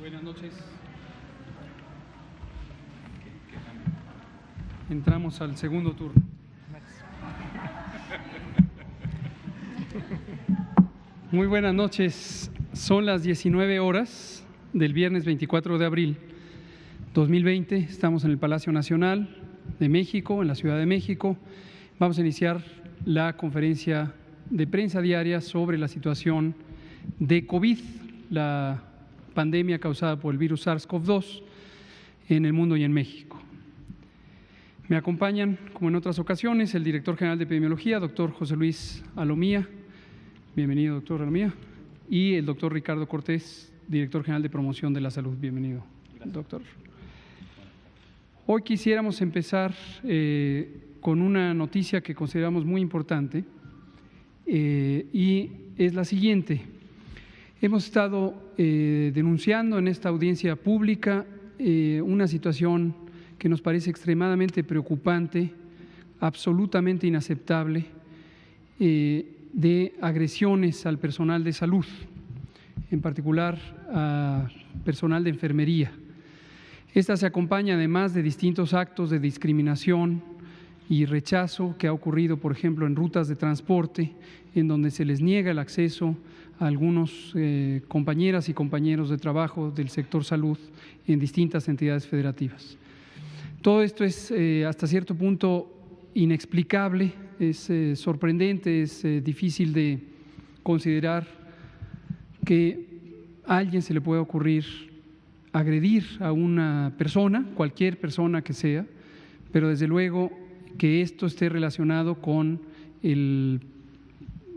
Buenas noches. Entramos al segundo turno. Muy buenas noches. Son las 19 horas del viernes 24 de abril 2020. Estamos en el Palacio Nacional de México, en la Ciudad de México. Vamos a iniciar la conferencia de prensa diaria sobre la situación de COVID, la pandemia causada por el virus SARS-CoV-2 en el mundo y en México. Me acompañan, como en otras ocasiones, el director general de epidemiología, doctor José Luis Alomía. Bienvenido, doctor Alomía. Y el doctor Ricardo Cortés, director general de promoción de la salud. Bienvenido, doctor. Hoy quisiéramos empezar con una noticia que consideramos muy importante y es la siguiente. Hemos estado denunciando en esta audiencia pública una situación que nos parece extremadamente preocupante, absolutamente inaceptable, de agresiones al personal de salud, en particular a personal de enfermería. Esta se acompaña además de distintos actos de discriminación y rechazo que ha ocurrido, por ejemplo, en rutas de transporte, en donde se les niega el acceso a algunos compañeras y compañeros de trabajo del sector salud en distintas entidades federativas. Todo esto es hasta cierto punto inexplicable, es sorprendente, es difícil de considerar que a alguien se le pueda ocurrir agredir a una persona, cualquier persona que sea, pero desde luego que esto esté relacionado con el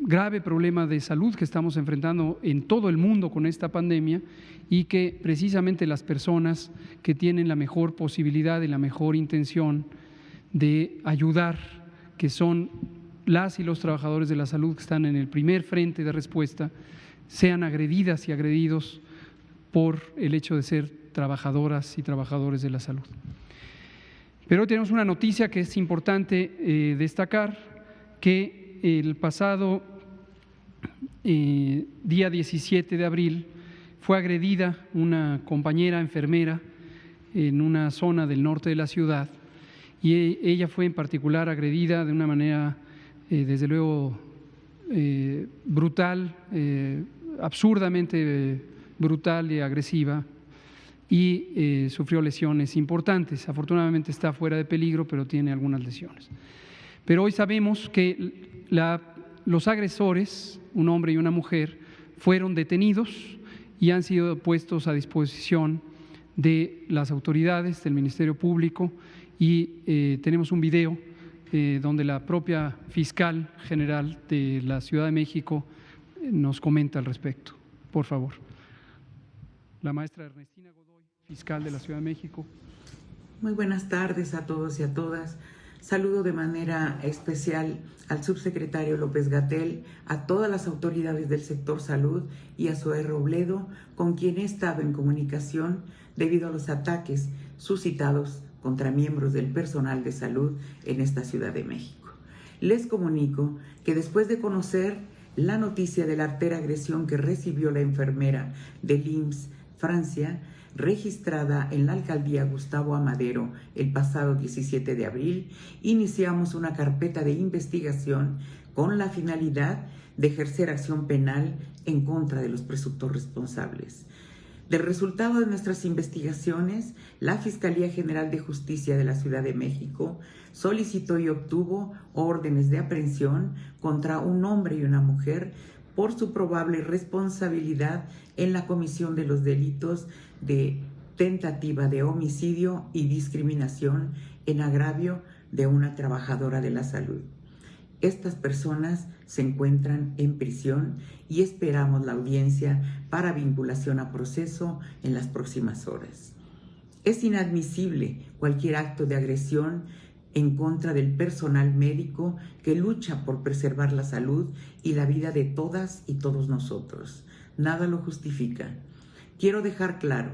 grave problema de salud que estamos enfrentando en todo el mundo con esta pandemia y que precisamente las personas que tienen la mejor posibilidad y la mejor intención de ayudar, que son las y los trabajadores de la salud que están en el primer frente de respuesta, sean agredidas y agredidos por el hecho de ser trabajadoras y trabajadores de la salud. Pero hoy tenemos una noticia que es importante destacar, que el pasado día 17 de abril fue agredida una compañera enfermera en una zona del norte de la ciudad y ella fue en particular agredida de una manera desde luego brutal, absurdamente brutal y agresiva, y sufrió lesiones importantes. Afortunadamente está fuera de peligro, pero tiene algunas lesiones. Pero hoy sabemos que los agresores, un hombre y una mujer, fueron detenidos y han sido puestos a disposición de las autoridades, del Ministerio Público, y tenemos un video donde la propia fiscal general de la Ciudad de México nos comenta al respecto. Por favor. La maestra Ernestina Godoy, fiscal de la Ciudad de México. Muy buenas tardes a todos y a todas. Saludo de manera especial al subsecretario López-Gatell, a todas las autoridades del sector salud y a Zoé Robledo, con quien he estado en comunicación debido a los ataques suscitados contra miembros del personal de salud en esta Ciudad de México. Les comunico que después de conocer la noticia de la artera agresión que recibió la enfermera del IMSS Francia, registrada en la alcaldía Gustavo Amadero el pasado 17 de abril, iniciamos una carpeta de investigación con la finalidad de ejercer acción penal en contra de los presuntos responsables. Del resultado de nuestras investigaciones, la Fiscalía General de Justicia de la Ciudad de México solicitó y obtuvo órdenes de aprehensión contra un hombre y una mujer por su probable responsabilidad en la comisión de los delitos de tentativa de homicidio y discriminación en agravio de una trabajadora de la salud. Estas personas se encuentran en prisión y esperamos la audiencia para vinculación a proceso en las próximas horas. Es inadmisible cualquier acto de agresión en contra del personal médico que lucha por preservar la salud y la vida de todas y todos nosotros. Nada lo justifica. Quiero dejar claro,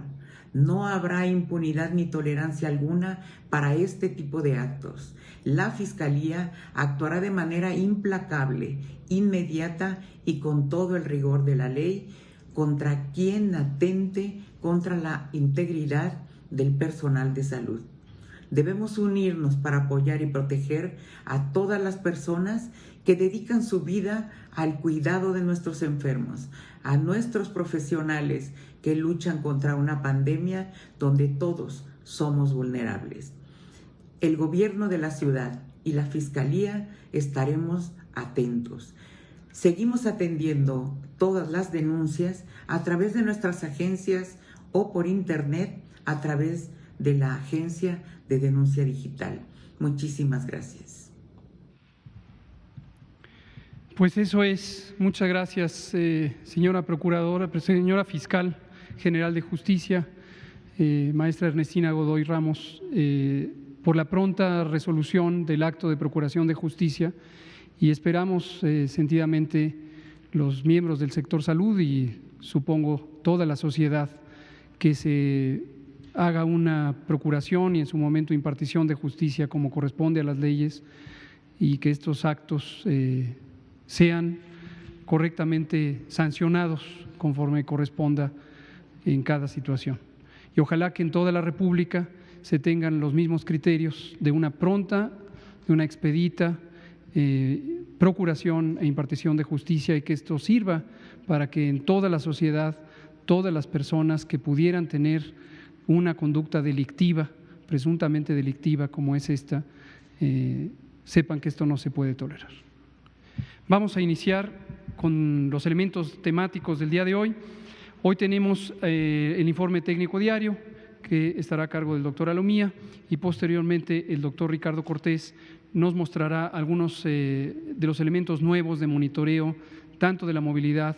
no habrá impunidad ni tolerancia alguna para este tipo de actos. La Fiscalía actuará de manera implacable, inmediata y con todo el rigor de la ley contra quien atente contra la integridad del personal de salud. Debemos unirnos para apoyar y proteger a todas las personas que dedican su vida al cuidado de nuestros enfermos, a nuestros profesionales que luchan contra una pandemia donde todos somos vulnerables. El gobierno de la ciudad y la Fiscalía estaremos atentos. Seguimos atendiendo todas las denuncias a través de nuestras agencias o por internet a través de la Agencia de Denuncia Digital. Muchísimas gracias. Pues eso es. Muchas gracias, señora Procuradora, señora Fiscal General de Justicia, maestra Ernestina Godoy Ramos, por la pronta resolución del acto de procuración de justicia, y esperamos sentidamente los miembros del sector salud y supongo toda la sociedad que se haga una procuración y en su momento impartición de justicia como corresponde a las leyes, y que estos actos sean correctamente sancionados conforme corresponda en cada situación. Y ojalá que en toda la República se tengan los mismos criterios de una pronta, de una expedita procuración e impartición de justicia, y que esto sirva para que en toda la sociedad, todas las personas que pudieran tener una conducta delictiva, presuntamente delictiva como es esta, sepan que esto no se puede tolerar. Vamos a iniciar con los elementos temáticos del día de hoy. Hoy tenemos el informe técnico diario, que estará a cargo del doctor Alomía, y posteriormente el doctor Ricardo Cortés nos mostrará algunos de los elementos nuevos de monitoreo, tanto de la movilidad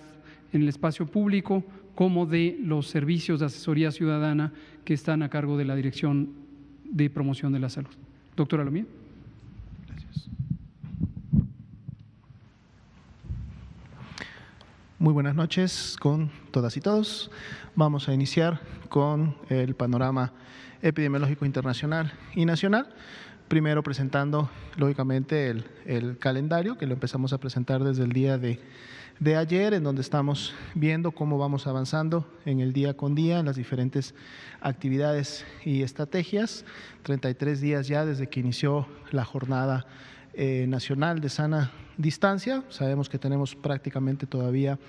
en el espacio público como de los servicios de asesoría ciudadana que están a cargo de la Dirección de Promoción de la Salud. Doctor Alomía. Gracias. Muy buenas noches con todas y todos. Vamos a iniciar con el panorama epidemiológico internacional y nacional. Primero presentando, lógicamente, el calendario, que lo empezamos a presentar desde el día de ayer, en donde estamos viendo cómo vamos avanzando en el día con día en las diferentes actividades y estrategias. 33 días ya desde que inició la jornada nacional de sana distancia. Sabemos que tenemos prácticamente todavía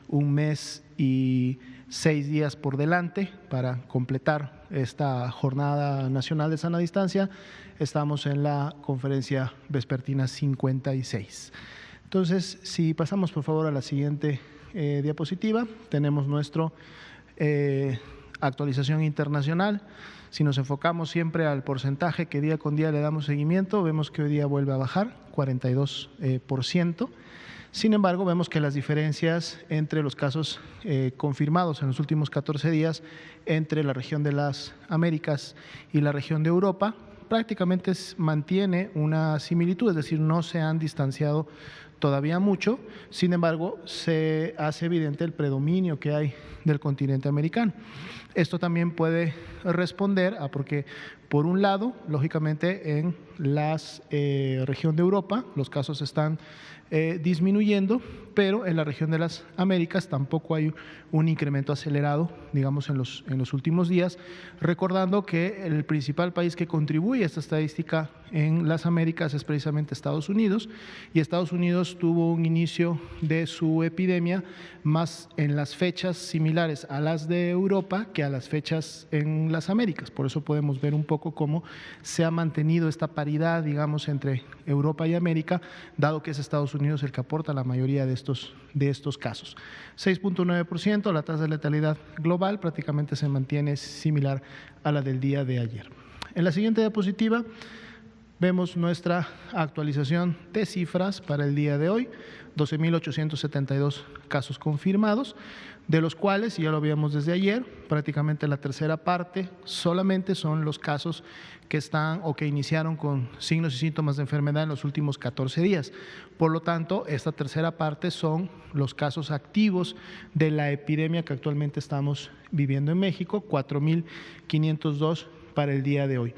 un mes y 6 días por delante para completar esta jornada nacional de sana distancia. Estamos en la conferencia vespertina 56. Entonces, si pasamos por favor a la siguiente diapositiva, tenemos nuestra actualización internacional. Si nos enfocamos siempre al porcentaje que día con día le damos seguimiento, vemos que hoy día vuelve a bajar 42%. Sin embargo, vemos que las diferencias entre los casos confirmados en los últimos 14 días entre la región de las Américas y la región de Europa prácticamente mantiene una similitud, es decir, no se han distanciado todavía mucho. Sin embargo, se hace evidente el predominio que hay del continente americano. Esto también puede responder a porque, por un lado, lógicamente en la región de Europa los casos están disminuyendo, pero en la región de las Américas tampoco hay un incremento acelerado, digamos, en los últimos días, recordando que el principal país que contribuye a esta estadística en las Américas es precisamente Estados Unidos, y Estados Unidos tuvo un inicio de su epidemia más en las fechas similares a las de Europa que a las fechas en las Américas. Por eso podemos ver un poco cómo se ha mantenido esta paridad, digamos, entre Europa y América, dado que es Estados Unidos el que aporta la mayoría de estos casos. 6.9%, la tasa de letalidad global prácticamente se mantiene similar a la del día de ayer. En la siguiente diapositiva vemos nuestra actualización de cifras para el día de hoy. 12.872 casos confirmados, de los cuales, ya lo vimos desde ayer, prácticamente la tercera parte solamente son los casos que están o que iniciaron con signos y síntomas de enfermedad en los últimos 14 días. Por lo tanto, esta tercera parte son los casos activos de la epidemia que actualmente estamos viviendo en México, 4.502 para el día de hoy.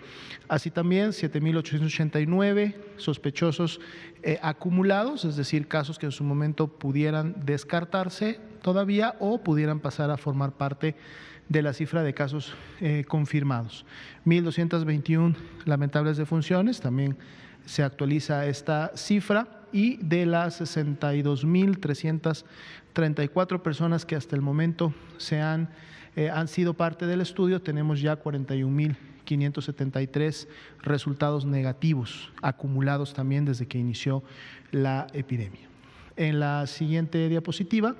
Así también 7.889 sospechosos acumulados, es decir, casos que en su momento pudieran descartarse todavía o pudieran pasar a formar parte de la cifra de casos confirmados. 1.221 lamentables defunciones, también se actualiza esta cifra, y de las 62.334 personas que hasta el momento han sido parte del estudio, tenemos ya 41.573 resultados negativos acumulados también desde que inició la epidemia. En la siguiente diapositiva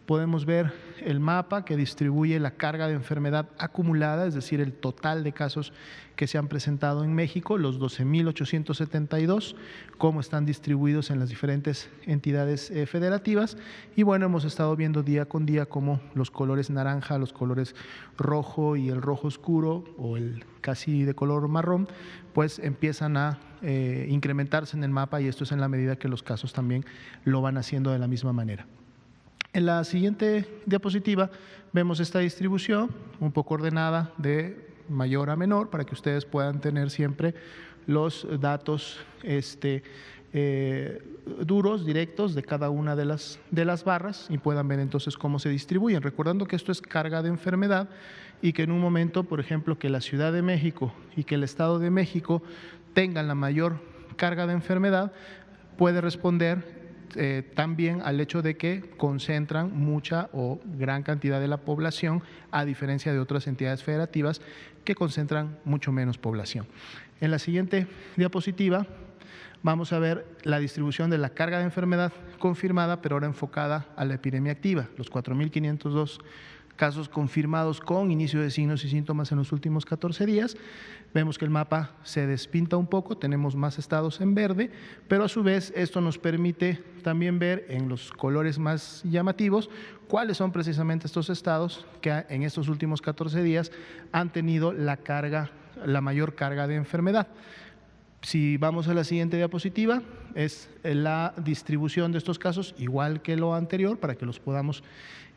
podemos ver el mapa que distribuye la carga de enfermedad acumulada, es decir, el total de casos que se han presentado en México, los 12.872, cómo están distribuidos en las diferentes entidades federativas. Y bueno, hemos estado viendo día con día cómo los colores naranja, los colores rojo y el rojo oscuro o el casi de color marrón, pues empiezan a incrementarse en el mapa, y esto es en la medida que los casos también lo van haciendo de la misma manera. En la siguiente diapositiva vemos esta distribución un poco ordenada de mayor a menor para que ustedes puedan tener siempre los datos duros, directos de cada una de las barras, y puedan ver entonces cómo se distribuyen. Recordando que esto es carga de enfermedad y que en un momento, por ejemplo, que la Ciudad de México y que el Estado de México tengan la mayor carga de enfermedad, puede responder también al hecho de que concentran mucha o gran cantidad de la población, a diferencia de otras entidades federativas que concentran mucho menos población. En la siguiente diapositiva vamos a ver la distribución de la carga de enfermedad confirmada, pero ahora enfocada a la epidemia activa, los 4.502 casos confirmados con inicio de signos y síntomas en los últimos 14 días. Vemos que el mapa se despinta un poco, tenemos más estados en verde, pero a su vez esto nos permite también ver en los colores más llamativos cuáles son precisamente estos estados que en estos últimos 14 días han tenido la mayor carga de enfermedad. Si vamos a la siguiente diapositiva, es la distribución de estos casos, igual que lo anterior, para que los podamos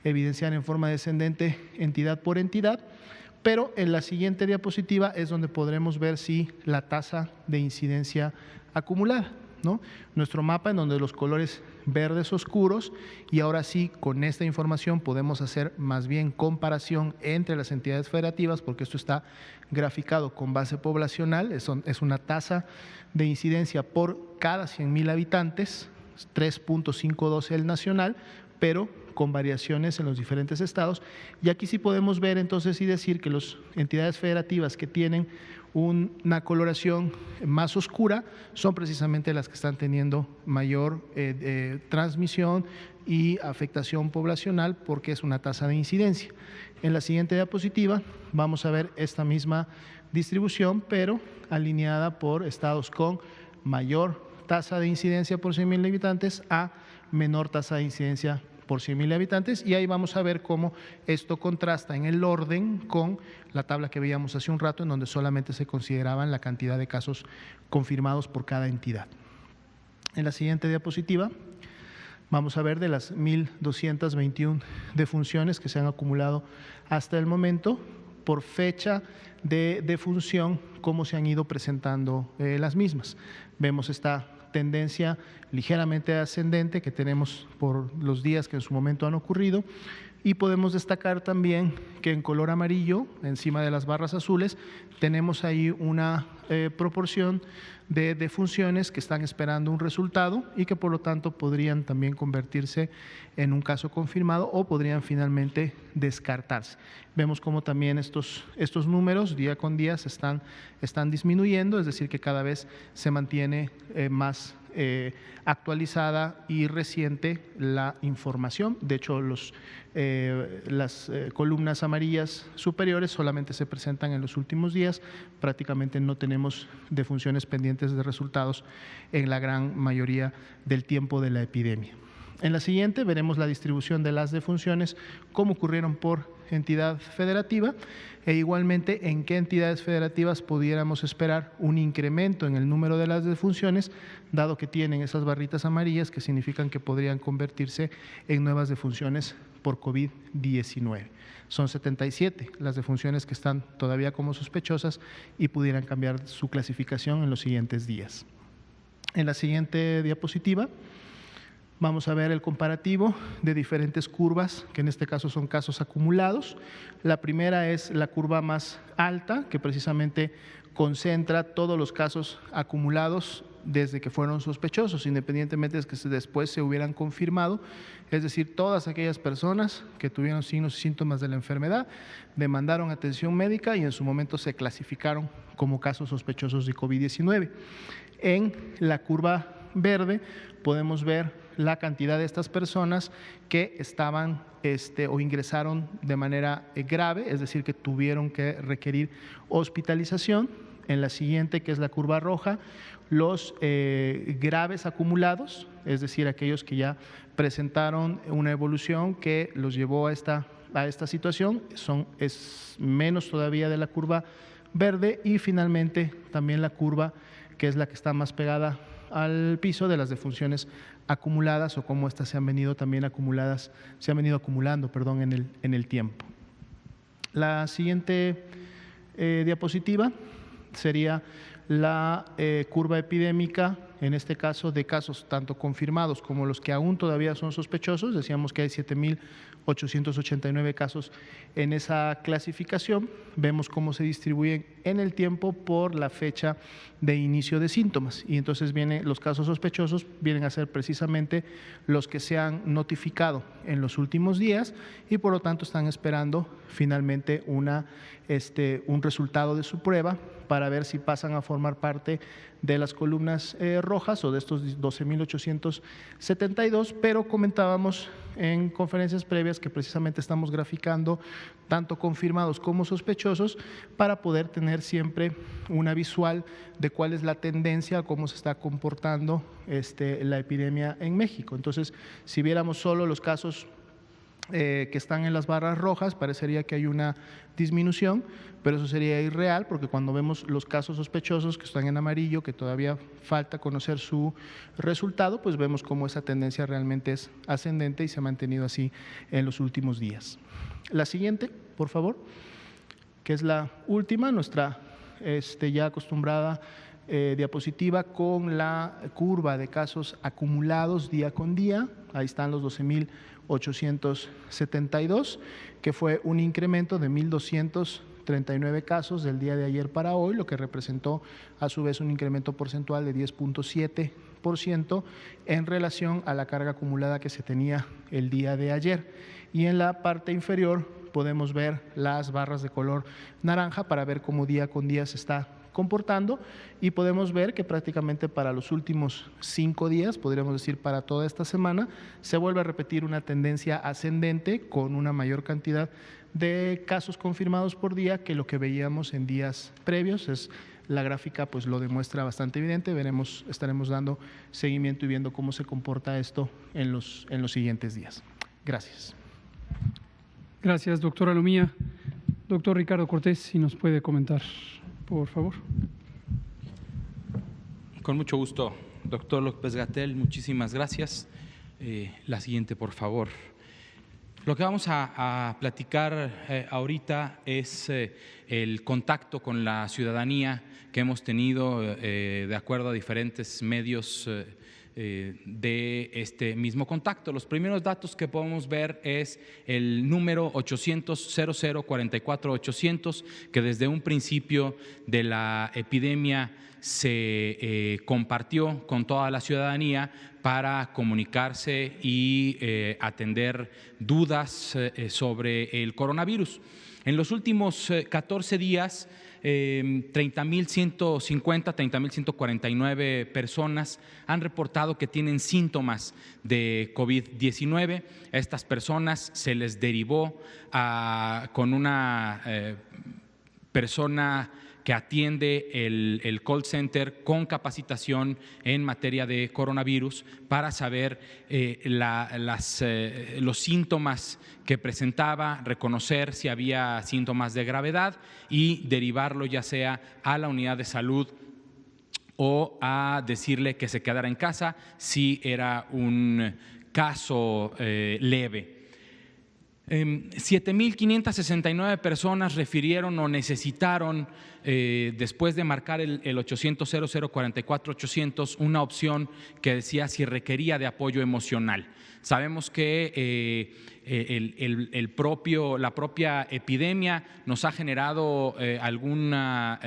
evidenciar en forma descendente entidad por entidad, pero en la siguiente diapositiva es donde podremos ver si la tasa de incidencia acumulada, ¿no? Nuestro mapa en donde los colores verdes oscuros, y ahora sí con esta información podemos hacer más bien comparación entre las entidades federativas, porque esto está graficado con base poblacional, es una tasa de incidencia por cada 100.000 habitantes, 3.52 el nacional, pero con variaciones en los diferentes estados. Y aquí sí podemos ver entonces y decir que las entidades federativas que tienen una coloración más oscura son precisamente las que están teniendo mayor transmisión y afectación poblacional, porque es una tasa de incidencia. En la siguiente diapositiva vamos a ver esta misma distribución, pero alineada por estados con mayor tasa de incidencia por 100.000 habitantes a menor tasa de incidencia por 100.000 habitantes, y ahí vamos a ver cómo esto contrasta en el orden con la tabla que veíamos hace un rato, en donde solamente se consideraban la cantidad de casos confirmados por cada entidad. En la siguiente diapositiva vamos a ver de las 1.221 defunciones que se han acumulado hasta el momento, por fecha de defunción, cómo se han ido presentando las mismas. Vemos esta tendencia ligeramente ascendente que tenemos por los días que en su momento han ocurrido, y podemos destacar también que en color amarillo, encima de las barras azules, tenemos ahí una proporción de defunciones que están esperando un resultado y que por lo tanto podrían también convertirse en un caso confirmado o podrían finalmente descartarse. Vemos cómo también estos números día con día están disminuyendo, es decir, que cada vez se mantiene más actualizada y reciente la información. De hecho, las columnas amarillas superiores solamente se presentan en los últimos días, prácticamente no tenemos defunciones pendientes de resultados en la gran mayoría del tiempo de la epidemia. En la siguiente veremos la distribución de las defunciones, cómo ocurrieron por entidad federativa, e igualmente en qué entidades federativas pudiéramos esperar un incremento en el número de las defunciones, dado que tienen esas barritas amarillas que significan que podrían convertirse en nuevas defunciones por COVID-19. Son 77 las defunciones que están todavía como sospechosas y pudieran cambiar su clasificación en los siguientes días. En la siguiente diapositiva Vamos a ver el comparativo de diferentes curvas, que en este caso son casos acumulados. La primera es la curva más alta, que precisamente concentra todos los casos acumulados desde que fueron sospechosos, independientemente de que después se hubieran confirmado, es decir, todas aquellas personas que tuvieron signos y síntomas de la enfermedad, demandaron atención médica y en su momento se clasificaron como casos sospechosos de COVID-19. En la curva verde podemos ver la cantidad de estas personas que estaban o ingresaron de manera grave, es decir, que tuvieron que requerir hospitalización. En la siguiente, que es la curva roja, los graves acumulados, es decir, aquellos que ya presentaron una evolución que los llevó a esta situación, es menos todavía de la curva verde, y finalmente también la curva que es la que está más pegada al piso de las defunciones acumuladas, o cómo estas se han venido acumulando en el tiempo. La siguiente diapositiva sería la curva epidémica, en este caso de casos tanto confirmados como los que aún todavía son sospechosos. Decíamos que hay 7.889 casos en esa clasificación. Vemos cómo se distribuyen en el tiempo por la fecha de inicio de síntomas, y entonces los casos sospechosos vienen a ser precisamente los que se han notificado en los últimos días y por lo tanto están esperando finalmente un resultado de su prueba para ver si pasan a formar parte de las columnas rojas o de estos 12.872, pero comentábamos en conferencias previas que precisamente estamos graficando tanto confirmados como sospechosos para poder tener siempre una visual de cuál es la tendencia, cómo se está comportando la epidemia en México. Entonces, si viéramos solo los casos que están en las barras rojas, parecería que hay una disminución, pero eso sería irreal, porque cuando vemos los casos sospechosos que están en amarillo, que todavía falta conocer su resultado, pues vemos cómo esa tendencia realmente es ascendente y se ha mantenido así en los últimos días. La siguiente, por favor, que es la última, nuestra ya acostumbrada diapositiva con la curva de casos acumulados día con día. Ahí están los 12.872, que fue un incremento de 1.239 casos del día de ayer para hoy, lo que representó a su vez un incremento porcentual de 10.7% en relación a la carga acumulada que se tenía el día de ayer. Y en la parte inferior podemos ver las barras de color naranja para ver cómo día con día se está comportando, y podemos ver que prácticamente para los últimos 5 días, podríamos decir para toda esta semana, se vuelve a repetir una tendencia ascendente con una mayor cantidad de casos confirmados por día que lo que veíamos en días previos. La gráfica pues lo demuestra bastante evidente. Estaremos dando seguimiento y viendo cómo se comporta esto en los siguientes días. Gracias. Gracias, doctora Lumía. Doctor Ricardo Cortés, si nos puede comentar, por favor. Con mucho gusto, doctor López-Gatell, muchísimas gracias. La siguiente, por favor. Lo que vamos a platicar ahorita es el contacto con la ciudadanía que hemos tenido de acuerdo a diferentes medios de este mismo contacto. Los primeros datos que podemos ver es el número 800-00-44-800, que desde un principio de la epidemia se compartió con toda la ciudadanía para comunicarse y atender dudas sobre el coronavirus. En los últimos 14 días, 30.150, 30.149 personas han reportado que tienen síntomas de COVID-19. A estas personas se les derivó con una persona que atiende el call center con capacitación en materia de coronavirus para saber los síntomas que presentaba, reconocer si había síntomas de gravedad y derivarlo ya sea a la unidad de salud o a decirle que se quedara en casa si era un caso leve. 7,569 personas refirieron o necesitaron, después de marcar el 800-0044-800, una opción que decía si requería de apoyo emocional. Sabemos que la propia epidemia nos ha generado alguna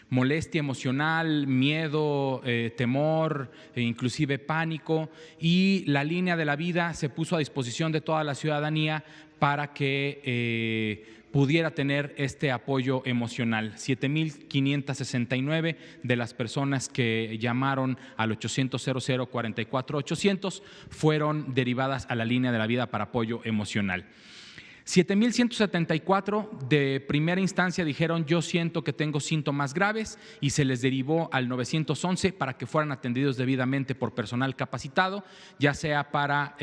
molestia emocional, miedo, temor, inclusive pánico, y la línea de la vida se puso a disposición de toda la ciudadanía para que pudiera tener este apoyo emocional. 7,569 de las personas que llamaron al 800-0044-800 fueron derivadas a la línea de la vida para apoyo emocional. 7,174 de primera instancia dijeron: yo siento que tengo síntomas graves, y se les derivó al 911 para que fueran atendidos debidamente por personal capacitado, ya sea para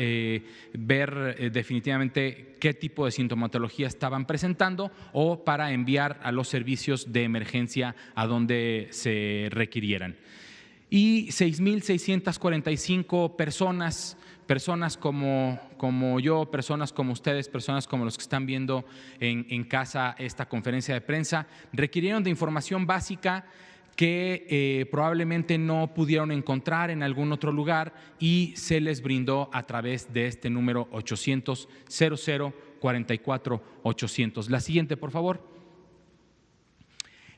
ver definitivamente qué tipo de sintomatología estaban presentando o para enviar a los servicios de emergencia a donde se requirieran. Y 6,645 personas como yo, personas como ustedes, personas como los que están viendo en casa esta conferencia de prensa, requirieron de información básica que probablemente no pudieron encontrar en algún otro lugar, y se les brindó a través de este número 800-0044-800. La siguiente, por favor.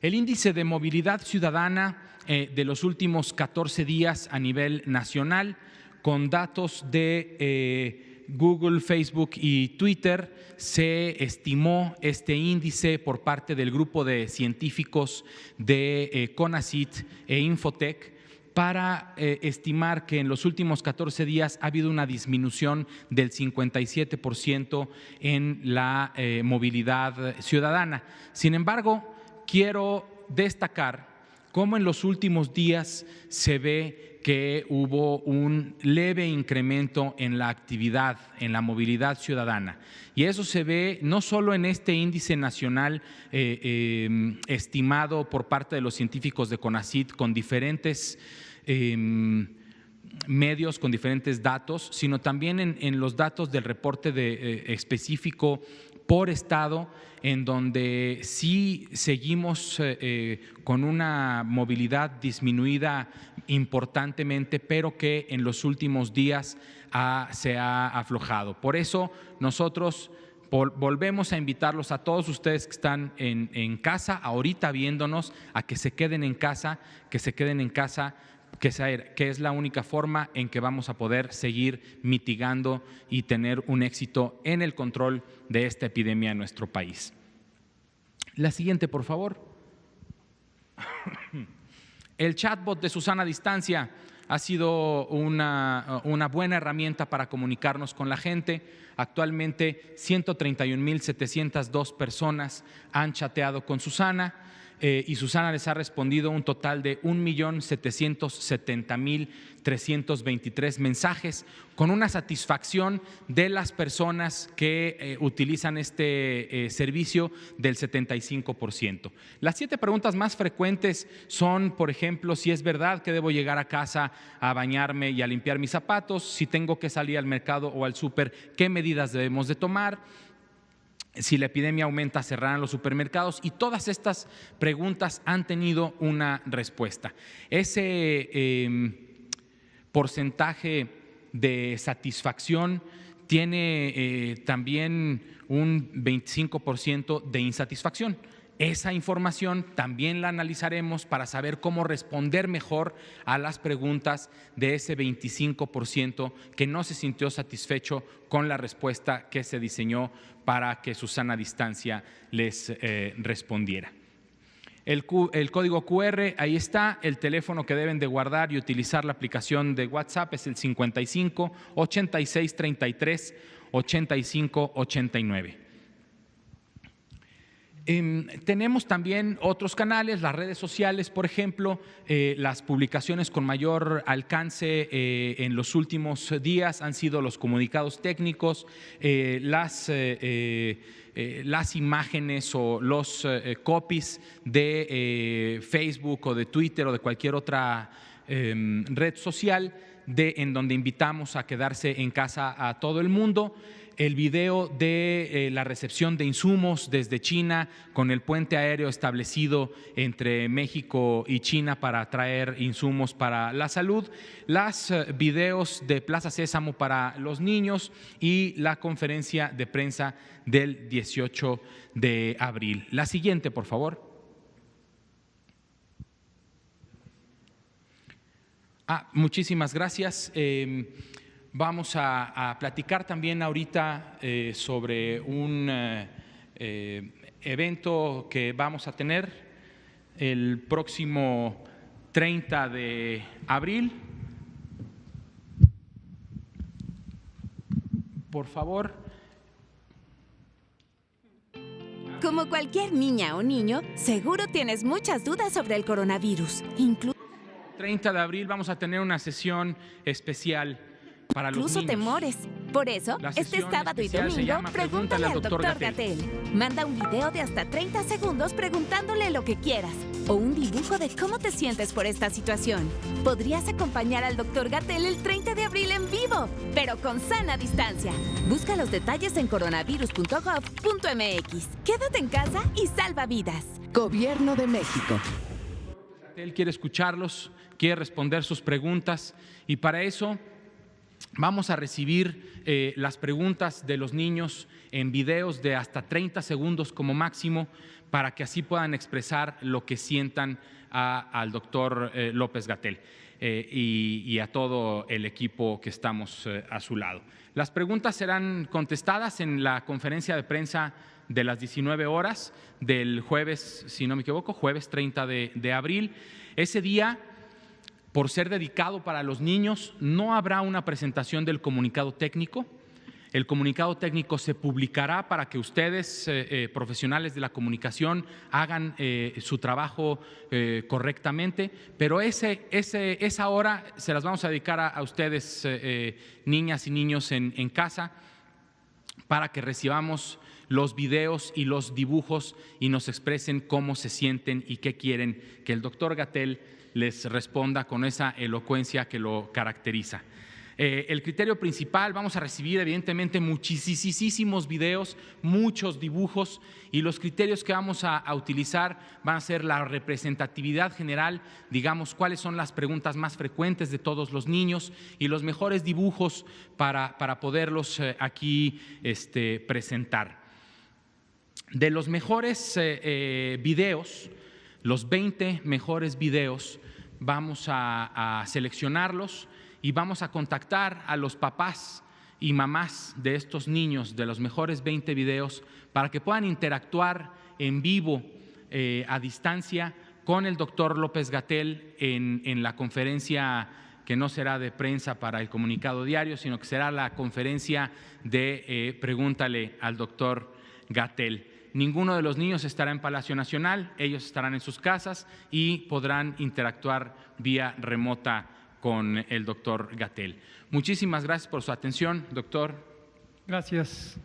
El índice de movilidad ciudadana de los últimos 14 días a nivel nacional, con datos de Google, Facebook y Twitter, se estimó este índice por parte del grupo de científicos de CONACYT e Infotec para estimar que en los últimos 14 días ha habido una disminución del 57% en la movilidad ciudadana. Sin embargo, quiero destacar cómo en los últimos días se ve que hubo un leve incremento en la actividad, en la movilidad ciudadana. Y eso se ve no solo en este índice nacional estimado por parte de los científicos de CONACYT con diferentes medios, con diferentes datos, sino también en los datos del reporte específico por estado, en donde sí seguimos con una movilidad disminuida importantemente, pero que en los últimos días se ha aflojado. Por eso nosotros volvemos a invitarlos a todos ustedes que están en casa, ahorita viéndonos, a que se queden en casa, que es la única forma en que vamos a poder seguir mitigando y tener un éxito en el control de esta epidemia en nuestro país. La siguiente, por favor. El chatbot de Susana Distancia ha sido una buena herramienta para comunicarnos con la gente. Actualmente 131,702 personas han chateado con Susana, y Susana les ha respondido un total de 1,770,323 mensajes, con una satisfacción de las personas que utilizan este servicio del 75%. Las 7 preguntas más frecuentes son, por ejemplo, si es verdad que debo llegar a casa a bañarme y a limpiar mis zapatos, si tengo que salir al mercado o al súper, qué medidas debemos de tomar, si la epidemia aumenta, cerrarán los supermercados, y todas estas preguntas han tenido una respuesta. Ese porcentaje de satisfacción tiene también un 25% de insatisfacción. Esa información también la analizaremos para saber cómo responder mejor a las preguntas de ese 25% que no se sintió satisfecho con la respuesta que se diseñó para que Susana Distancia les respondiera. El código QR, ahí está. El teléfono que deben de guardar y utilizar la aplicación de WhatsApp es el 55 86 33 85 89. Tenemos también otros canales, las redes sociales, por ejemplo, las publicaciones con mayor alcance en los últimos días han sido los comunicados técnicos, las imágenes o los copies de Facebook o de Twitter o de cualquier otra red social en donde invitamos a quedarse en casa a todo el mundo. el video de la recepción de insumos desde China con el puente aéreo establecido entre México y China para traer insumos para la salud, los videos de Plaza Sésamo para los niños y la conferencia de prensa del 18 de abril. La siguiente, por favor. Muchísimas gracias. Vamos a platicar también ahorita sobre un evento que vamos a tener el próximo 30 de abril. Por favor. Como cualquier niña o niño, seguro tienes muchas dudas sobre el coronavirus. 30 de abril vamos a tener una sesión especial para los niños. Incluso temores. Por eso, este sábado y domingo, pregúntale al Dr. Gatell. Manda un video de hasta 30 segundos preguntándole lo que quieras. O un dibujo de cómo te sientes por esta situación. Podrías acompañar al Dr. Gatell el 30 de abril en vivo, pero con sana distancia. Busca los detalles en coronavirus.gov.mx. Quédate en casa y salva vidas. Gobierno de México. Él quiere escucharlos, quiere responder sus preguntas y para eso vamos a recibir las preguntas de los niños en videos de hasta 30 segundos como máximo para que así puedan expresar lo que sientan al doctor López Gatell y a todo el equipo que estamos a su lado. Las preguntas serán contestadas en la conferencia de prensa de las 19 horas del jueves, si no me equivoco, jueves 30 de abril. Ese día, por ser dedicado para los niños, no habrá una presentación del comunicado técnico. El comunicado técnico se publicará para que ustedes, profesionales de la comunicación, hagan su trabajo correctamente, pero esa hora se las vamos a dedicar a ustedes, niñas y niños en casa, para que recibamos los videos y los dibujos y nos expresen cómo se sienten y qué quieren que el doctor Gatell les responda con esa elocuencia que lo caracteriza. El criterio principal, vamos a recibir evidentemente muchísimos videos, muchos dibujos y los criterios que vamos a utilizar van a ser la representatividad general, digamos cuáles son las preguntas más frecuentes de todos los niños y los mejores dibujos para poderlos aquí presentar. De los mejores videos, los 20 mejores videos, vamos a seleccionarlos y vamos a contactar a los papás y mamás de estos niños, de los mejores 20 videos, para que puedan interactuar en vivo, a distancia, con el doctor López Gatell en la conferencia que no será de prensa para el comunicado diario, sino que será la conferencia de Pregúntale al doctor Gatell. Ninguno de los niños estará en Palacio Nacional, ellos estarán en sus casas y podrán interactuar vía remota con el doctor Gatell. Muchísimas gracias por su atención, doctor. Gracias.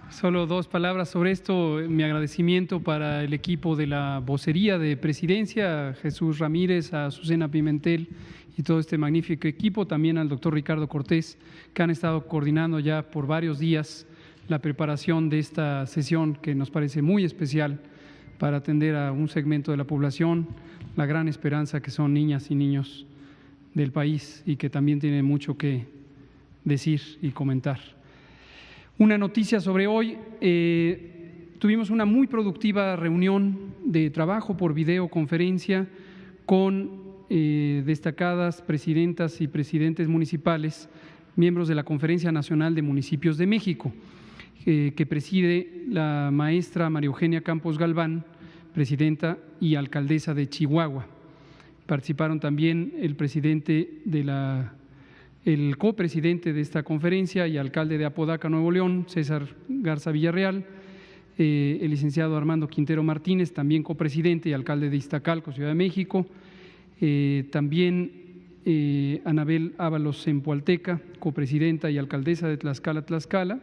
Solo dos palabras sobre esto. Mi agradecimiento para el equipo de la vocería de presidencia, a Jesús Ramírez, a Azucena Pimentel y todo este magnífico equipo, también al doctor Ricardo Cortés, que han estado coordinando ya por varios días la preparación de esta sesión que nos parece muy especial para atender a un segmento de la población, la gran esperanza que son niñas y niños del país y que también tienen mucho que decir y comentar. Una noticia sobre hoy, tuvimos una muy productiva reunión de trabajo por videoconferencia con destacadas presidentas y presidentes municipales, miembros de la Conferencia Nacional de Municipios de México, que preside la maestra María Eugenia Campos Galván, presidenta y alcaldesa de Chihuahua. Participaron también el copresidente de esta conferencia y alcalde de Apodaca, Nuevo León, César Garza Villarreal, el licenciado Armando Quintero Martínez, también copresidente y alcalde de Iztacalco, Ciudad de México, también Anabel Ábalos Zempoalteca, copresidenta y alcaldesa de Tlaxcala, Tlaxcala,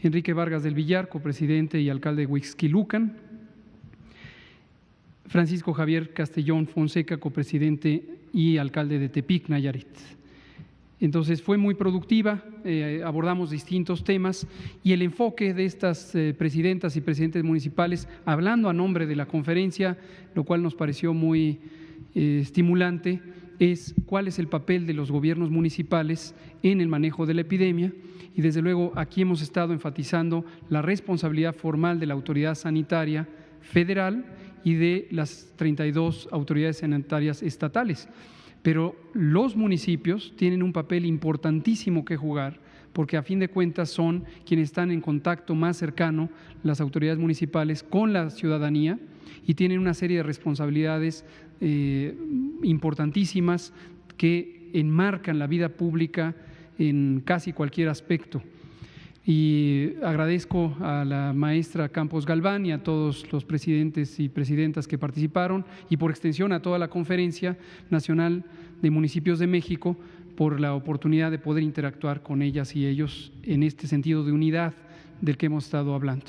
Enrique Vargas del Villar, copresidente y alcalde de Huixquilucan, Francisco Javier Castellón Fonseca, copresidente y alcalde de Tepic, Nayarit. Entonces fue muy productiva, abordamos distintos temas y el enfoque de estas presidentas y presidentes municipales, hablando a nombre de la conferencia, lo cual nos pareció muy estimulante, es cuál es el papel de los gobiernos municipales en el manejo de la epidemia. Y desde luego aquí hemos estado enfatizando la responsabilidad formal de la autoridad sanitaria federal y de las 32 autoridades sanitarias estatales. Pero los municipios tienen un papel importantísimo que jugar, porque a fin de cuentas son quienes están en contacto más cercano, las autoridades municipales, con la ciudadanía, y tienen una serie de responsabilidades importantísimas que enmarcan la vida pública en casi cualquier aspecto. Y agradezco a la maestra Campos Galván y a todos los presidentes y presidentas que participaron y por extensión a toda la Conferencia Nacional de Municipios de México por la oportunidad de poder interactuar con ellas y ellos en este sentido de unidad del que hemos estado hablando.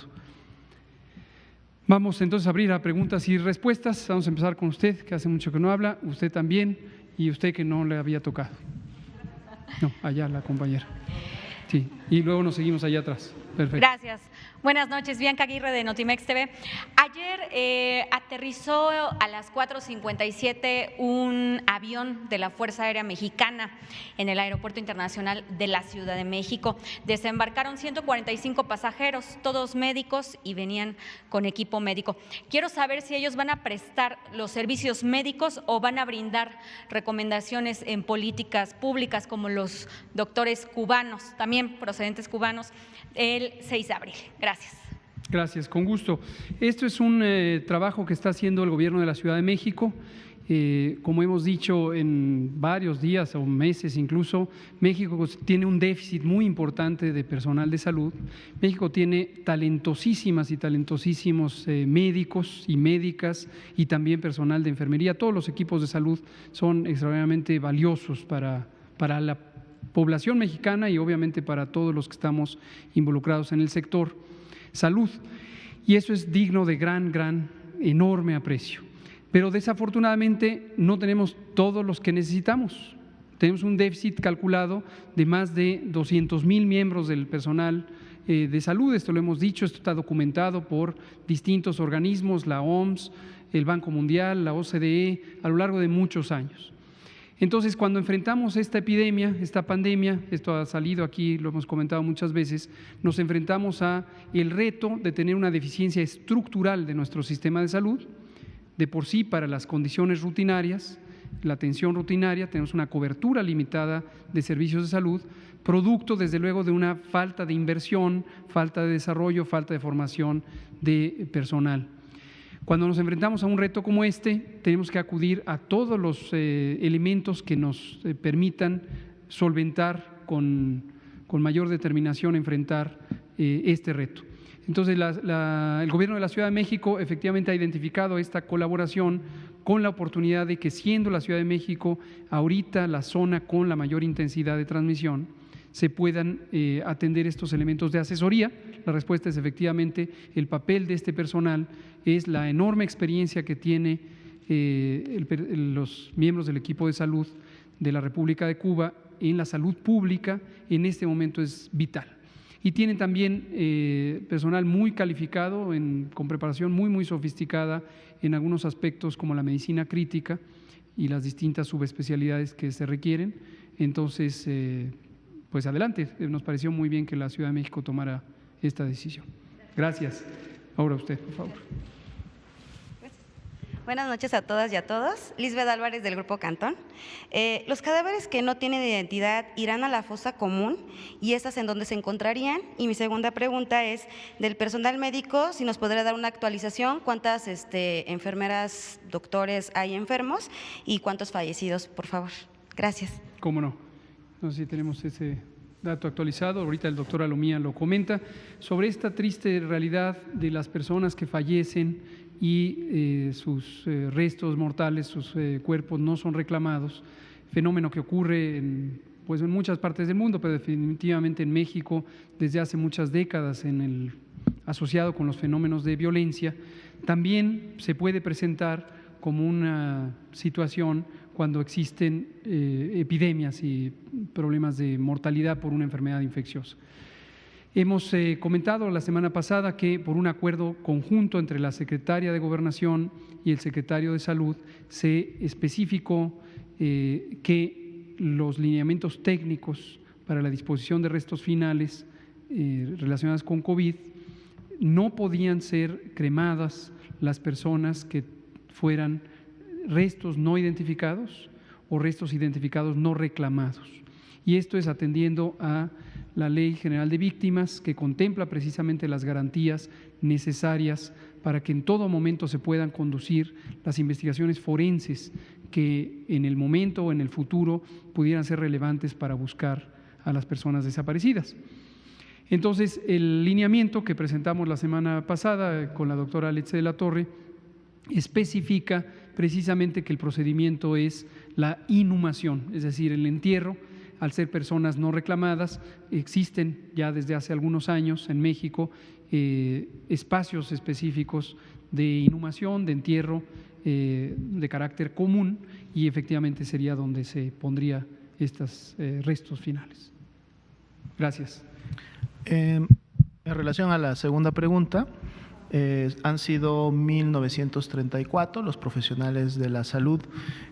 Vamos entonces a abrir a preguntas y respuestas. Vamos a empezar con usted, que hace mucho que no habla, usted también y usted que no le había tocado. No, allá la compañera. Sí, y luego nos seguimos allá atrás. Perfecto. Gracias. Buenas noches, Bianca Aguirre de Notimex TV. Ayer aterrizó a las 4:57 un avión de la Fuerza Aérea Mexicana en el Aeropuerto Internacional de la Ciudad de México. Desembarcaron 145 pasajeros, todos médicos y venían con equipo médico. Quiero saber si ellos van a prestar los servicios médicos o van a brindar recomendaciones en políticas públicas como los doctores cubanos, también procedentes cubanos, el 6 de abril. Gracias. Gracias, con gusto. Esto es un trabajo que está haciendo el Gobierno de la Ciudad de México. Como hemos dicho en varios días o meses incluso, México tiene un déficit muy importante de personal de salud. México tiene talentosísimas y talentosísimos médicos y médicas y también personal de enfermería. Todos los equipos de salud son extraordinariamente valiosos para la población mexicana y obviamente para todos los que estamos involucrados en el sector salud. Y eso es digno de enorme aprecio. Pero desafortunadamente no tenemos todos los que necesitamos. Tenemos un déficit calculado de más de 200,000 miembros del personal de salud. Esto lo hemos dicho, esto está documentado por distintos organismos, la OMS, el Banco Mundial, la OCDE, a lo largo de muchos años. Entonces, cuando enfrentamos esta epidemia, esta pandemia, esto ha salido aquí, lo hemos comentado muchas veces, nos enfrentamos a el reto de tener una deficiencia estructural de nuestro sistema de salud. De por sí, para las condiciones rutinarias, la atención rutinaria, tenemos una cobertura limitada de servicios de salud, producto desde luego de una falta de inversión, falta de desarrollo, falta de formación de personal. Cuando nos enfrentamos a un reto como este, tenemos que acudir a todos los elementos que nos permitan solventar con mayor determinación enfrentar este reto. Entonces, el Gobierno de la Ciudad de México efectivamente ha identificado esta colaboración con la oportunidad de que, siendo la Ciudad de México ahorita la zona con la mayor intensidad de transmisión, se puedan atender estos elementos de asesoría. La respuesta es efectivamente el papel de este personal, es la enorme experiencia que tiene los miembros del equipo de salud de la República de Cuba en la salud pública, en este momento es vital. Y tienen también personal muy calificado, con preparación muy sofisticada en algunos aspectos como la medicina crítica y las distintas subespecialidades que se requieren. Entonces, pues adelante, nos pareció muy bien que la Ciudad de México tomara esta decisión. Gracias. Ahora usted, por favor. Buenas noches a todas y a todos. Lisbeth Álvarez del Grupo Cantón. Los cadáveres que no tienen identidad irán a la fosa común y estas en dónde se encontrarían. Y mi segunda pregunta es del personal médico, si nos podrá dar una actualización, cuántas enfermeras, doctores hay enfermos y cuántos fallecidos, por favor. Gracias. ¿Cómo no? No sé si tenemos ese dato actualizado, ahorita el doctor Alomía lo comenta, sobre esta triste realidad de las personas que fallecen y sus restos mortales, sus cuerpos no son reclamados, fenómeno que ocurre en muchas partes del mundo, pero definitivamente en México desde hace muchas décadas asociado con los fenómenos de violencia. También se puede presentar como una situación cuando existen epidemias y problemas de mortalidad por una enfermedad infecciosa. Hemos comentado la semana pasada que por un acuerdo conjunto entre la Secretaria de Gobernación y el Secretario de Salud se especificó que los lineamientos técnicos para la disposición de restos finales relacionados con COVID no podían ser cremadas las personas que fueran restos no identificados o restos identificados no reclamados. Y esto es atendiendo a la Ley General de Víctimas, que contempla precisamente las garantías necesarias para que en todo momento se puedan conducir las investigaciones forenses que en el momento o en el futuro pudieran ser relevantes para buscar a las personas desaparecidas. Entonces, el lineamiento que presentamos la semana pasada con la doctora Letze de la Torre especifica precisamente que el procedimiento es la inhumación, es decir, el entierro. Al ser personas no reclamadas, existen ya desde hace algunos años en México espacios específicos de inhumación, de entierro de carácter común, y efectivamente sería donde se pondría estos restos finales. Gracias. En relación a la segunda pregunta, han sido 1.934 los profesionales de la salud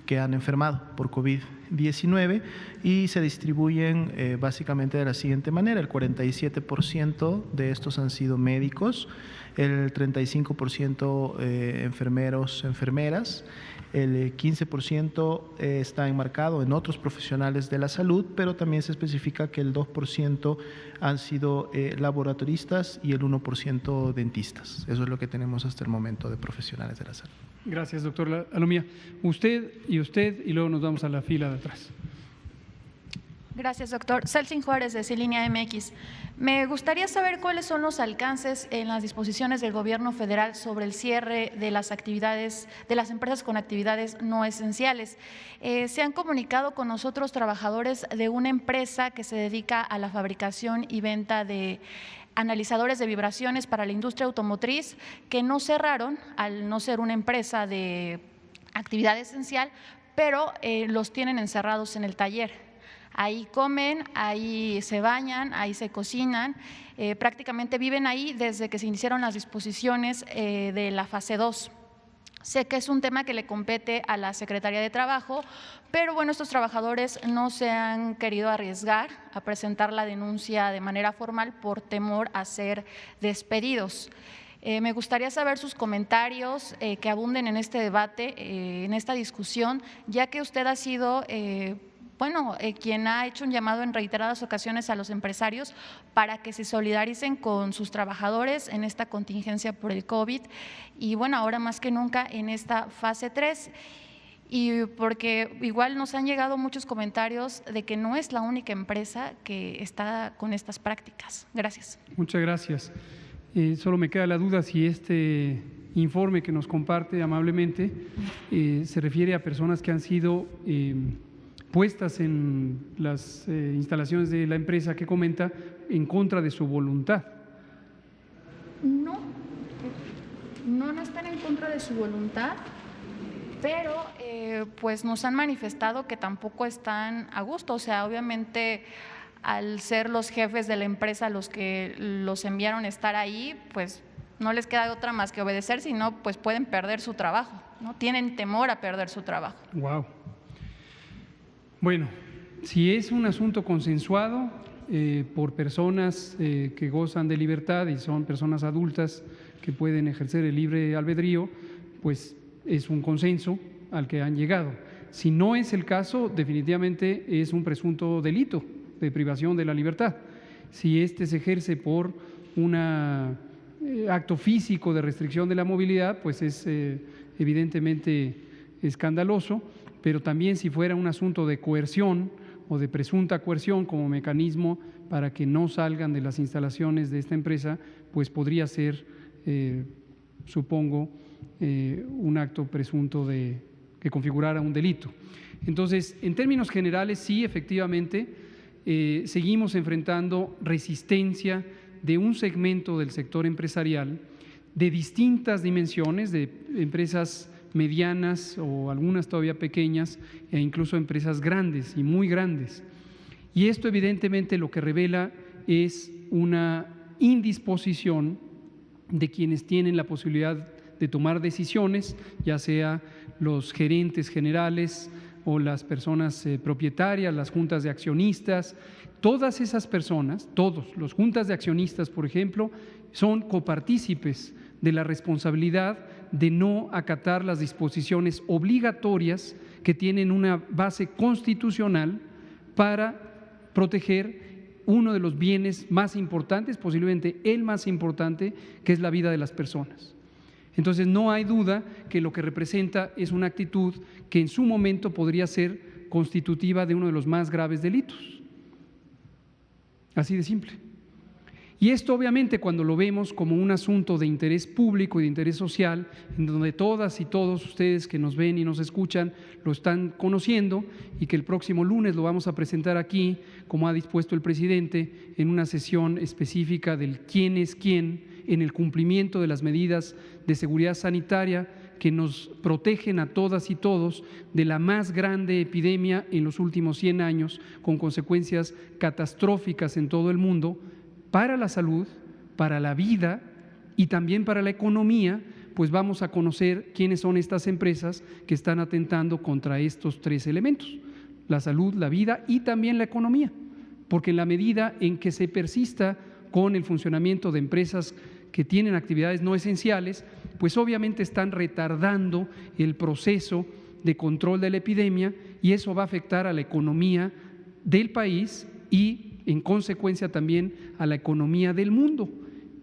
que han enfermado por COVID-19 y se distribuyen básicamente de la siguiente manera: el 47% de estos han sido médicos, el 35% enfermeros, enfermeras, el 15% está enmarcado en otros profesionales de la salud, pero también se especifica que el 2% han sido laboratoristas y el 1% dentistas. Eso es lo que tenemos hasta el momento de profesionales de la salud. Gracias, doctor Alomía. Usted, y luego nos vamos a la fila de atrás. Gracias, doctor. Celsin Juárez, de Cilinea MX. Me gustaría saber cuáles son los alcances en las disposiciones del Gobierno federal sobre el cierre de las actividades, de las empresas con actividades no esenciales. Se han comunicado con nosotros trabajadores de una empresa que se dedica a la fabricación y venta de analizadores de vibraciones para la industria automotriz, que no cerraron al no ser una empresa de actividad esencial, pero los tienen encerrados en el taller. Ahí comen, ahí se bañan, ahí se cocinan, prácticamente viven ahí desde que se iniciaron las disposiciones de la fase 2. Sé que es un tema que le compete a la Secretaría de Trabajo, pero bueno, estos trabajadores no se han querido arriesgar a presentar la denuncia de manera formal por temor a ser despedidos. Me gustaría saber sus comentarios que abunden en este debate, en esta discusión, ya que usted ha sido quien ha hecho un llamado en reiteradas ocasiones a los empresarios para que se solidaricen con sus trabajadores en esta contingencia por el COVID y bueno, ahora más que nunca en esta fase 3. Y porque igual nos han llegado muchos comentarios de que no es la única empresa que está con estas prácticas. Gracias. Muchas gracias. Solo me queda la duda si este informe que nos comparte amablemente se refiere a personas que han sido puestas en las instalaciones de la empresa que comenta en contra de su voluntad. No están en contra de su voluntad, pero pues nos han manifestado que tampoco están a gusto. O sea, obviamente al ser los jefes de la empresa los que los enviaron a estar ahí, pues no les queda otra más que obedecer, sino pues pueden perder su trabajo, ¿no? Tienen temor a perder su trabajo. Wow. Bueno, si es un asunto consensuado por personas que gozan de libertad y son personas adultas que pueden ejercer el libre albedrío, pues es un consenso al que han llegado. Si no es el caso, definitivamente es un presunto delito de privación de la libertad. Si este se ejerce por un acto físico de restricción de la movilidad, pues es evidentemente escandaloso. Pero también si fuera un asunto de coerción o de presunta coerción como mecanismo para que no salgan de las instalaciones de esta empresa, pues podría ser, supongo, un acto presunto que configurara un delito. Entonces, en términos generales, sí, efectivamente, seguimos enfrentando resistencia de un segmento del sector empresarial de distintas dimensiones, de empresas medianas o algunas todavía pequeñas e incluso empresas grandes y muy grandes. Y esto evidentemente lo que revela es una indisposición de quienes tienen la posibilidad de tomar decisiones, ya sea los gerentes generales o las personas propietarias, las juntas de accionistas. Todas esas personas, todos, los juntas de accionistas, por ejemplo, son copartícipes de la responsabilidad de no acatar las disposiciones obligatorias que tienen una base constitucional para proteger uno de los bienes más importantes, posiblemente el más importante, que es la vida de las personas. Entonces, no hay duda que lo que representa es una actitud que en su momento podría ser constitutiva de uno de los más graves delitos. Así de simple. Y esto obviamente cuando lo vemos como un asunto de interés público y de interés social, en donde todas y todos ustedes que nos ven y nos escuchan lo están conociendo y que el próximo lunes lo vamos a presentar aquí, como ha dispuesto el presidente, en una sesión específica del quién es quién en el cumplimiento de las medidas de seguridad sanitaria que nos protegen a todas y todos de la más grande epidemia en los últimos 100 años, con consecuencias catastróficas en todo el mundo, para la salud, para la vida y también para la economía, pues vamos a conocer quiénes son estas empresas que están atentando contra estos tres elementos: la salud, la vida y también la economía, porque en la medida en que se persista con el funcionamiento de empresas que tienen actividades no esenciales, pues obviamente están retardando el proceso de control de la epidemia y eso va a afectar a la economía del país y en consecuencia también a la economía del mundo.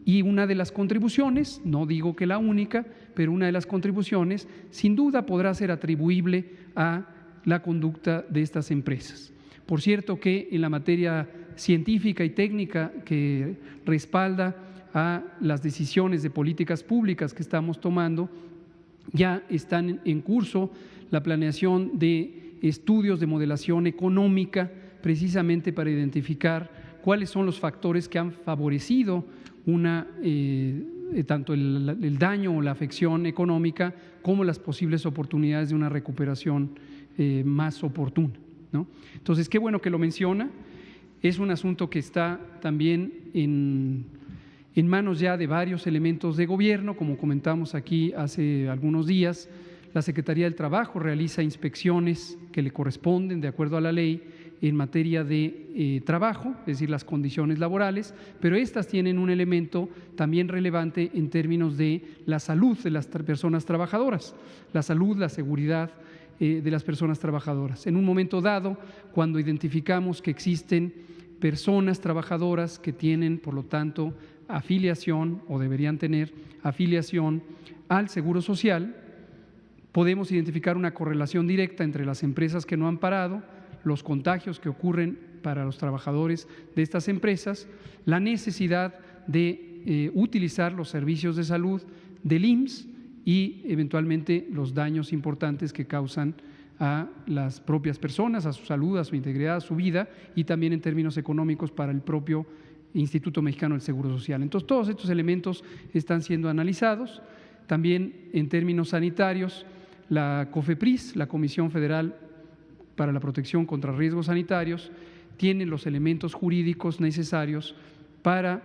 Y una de las contribuciones, no digo que la única, pero una de las contribuciones sin duda podrá ser atribuible a la conducta de estas empresas. Por cierto que en la materia científica y técnica que respalda a las decisiones de políticas públicas que estamos tomando, ya están en curso la planeación de estudios de modelación económica precisamente para identificar cuáles son los factores que han favorecido tanto el daño o la afección económica como las posibles oportunidades de una recuperación más oportuna, ¿no? Entonces, qué bueno que lo menciona. Es un asunto que está también en manos ya de varios elementos de gobierno, como comentamos aquí hace algunos días. La Secretaría del Trabajo realiza inspecciones que le corresponden de acuerdo a la ley en materia de trabajo, es decir, las condiciones laborales, pero estas tienen un elemento también relevante en términos de la salud de las personas trabajadoras, la salud, la seguridad de las personas trabajadoras. En un momento dado, cuando identificamos que existen personas trabajadoras que tienen, por lo tanto, afiliación o deberían tener afiliación al Seguro Social, podemos identificar una correlación directa entre las empresas que no han parado, los contagios que ocurren para los trabajadores de estas empresas, la necesidad de utilizar los servicios de salud del IMSS y eventualmente los daños importantes que causan a las propias personas, a su salud, a su integridad, a su vida y también en términos económicos para el propio Instituto Mexicano del Seguro Social. Entonces, todos estos elementos están siendo analizados. También en términos sanitarios, la COFEPRIS, la Comisión Federal para la Protección contra Riesgos Sanitarios, tiene los elementos jurídicos necesarios para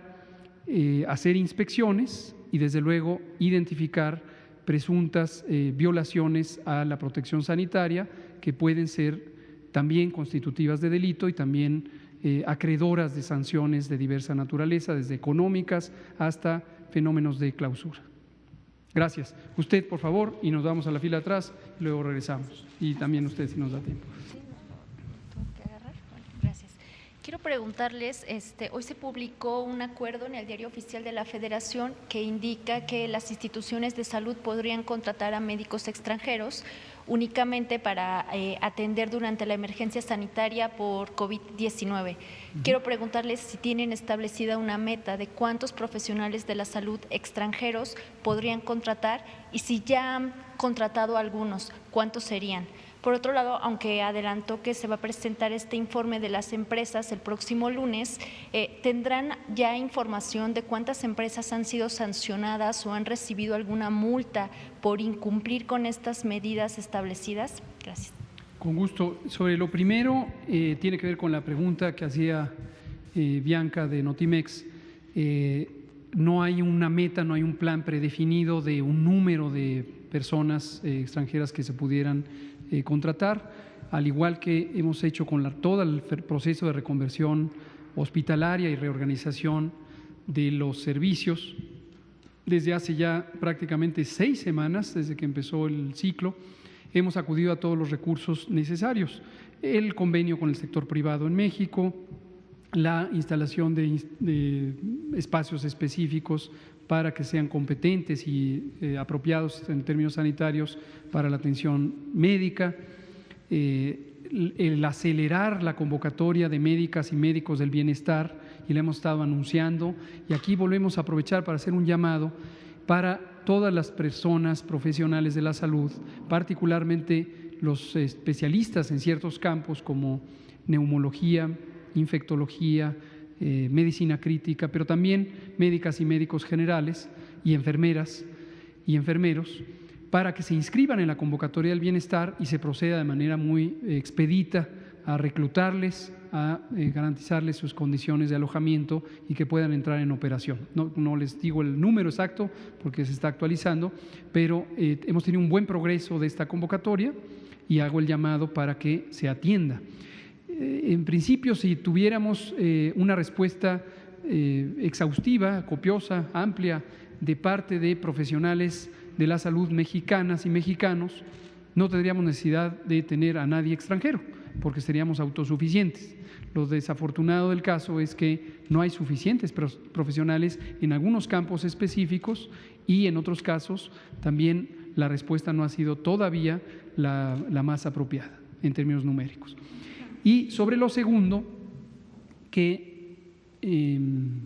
hacer inspecciones y desde luego identificar presuntas violaciones a la protección sanitaria que pueden ser también constitutivas de delito y también acreedoras de sanciones de diversa naturaleza, desde económicas hasta fenómenos de clausura. Gracias. Usted, por favor, y nos vamos a la fila atrás, y luego regresamos. Y también usted, si nos da tiempo. Gracias. Quiero preguntarles, hoy se publicó un acuerdo en el Diario Oficial de la Federación que indica que las instituciones de salud podrían contratar a médicos extranjeros únicamente para atender durante la emergencia sanitaria por COVID-19. Quiero preguntarles si tienen establecida una meta de cuántos profesionales de la salud extranjeros podrían contratar y si ya han contratado algunos, ¿cuántos serían? Por otro lado, aunque adelantó que se va a presentar este informe de las empresas el próximo lunes, ¿tendrán ya información de cuántas empresas han sido sancionadas o han recibido alguna multa por incumplir con estas medidas establecidas? Gracias. Con gusto. Sobre lo primero, tiene que ver con la pregunta que hacía Bianca de Notimex. No hay una meta, no hay un plan predefinido de un número de personas extranjeras que se pudieran contratar, al igual que hemos hecho con todo el proceso de reconversión hospitalaria y reorganización de los servicios. Desde hace ya prácticamente 6 semanas, desde que empezó el ciclo, hemos acudido a todos los recursos necesarios. El convenio con el sector privado en México, la instalación de espacios específicos para que sean competentes y apropiados en términos sanitarios para la atención médica, el acelerar la convocatoria de médicas y médicos del bienestar, y la hemos estado anunciando, y aquí volvemos a aprovechar para hacer un llamado para todas las personas profesionales de la salud, particularmente los especialistas en ciertos campos como neumología, infectología, medicina crítica, pero también médicas y médicos generales y enfermeras y enfermeros, para que se inscriban en la convocatoria del bienestar y se proceda de manera muy expedita a reclutarles, a garantizarles sus condiciones de alojamiento y que puedan entrar en operación. No les digo el número exacto porque se está actualizando, pero hemos tenido un buen progreso de esta convocatoria y hago el llamado para que se atienda. En principio, si tuviéramos una respuesta exhaustiva, copiosa, amplia de parte de profesionales de la salud mexicanas y mexicanos, no tendríamos necesidad de tener a nadie extranjero, porque seríamos autosuficientes. Lo desafortunado del caso es que no hay suficientes profesionales en algunos campos específicos y en otros casos también la respuesta no ha sido todavía la más apropiada en términos numéricos. Y sobre lo segundo,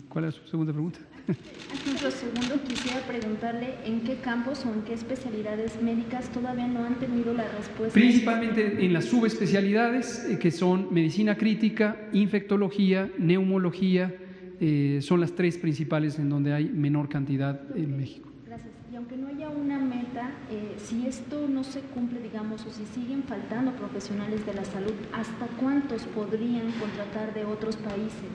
¿cuál es su segunda pregunta? Antes lo segundo, quisiera preguntarle en qué campos o en qué especialidades médicas todavía no han tenido la respuesta. Principalmente en las subespecialidades, que son medicina crítica, infectología, neumología, son las 3 principales en donde hay menor cantidad en México. Gracias. Y aunque no haya una meta, si esto no se cumple, digamos, o si siguen faltando profesionales de la salud, ¿hasta cuántos podrían contratar de otros países?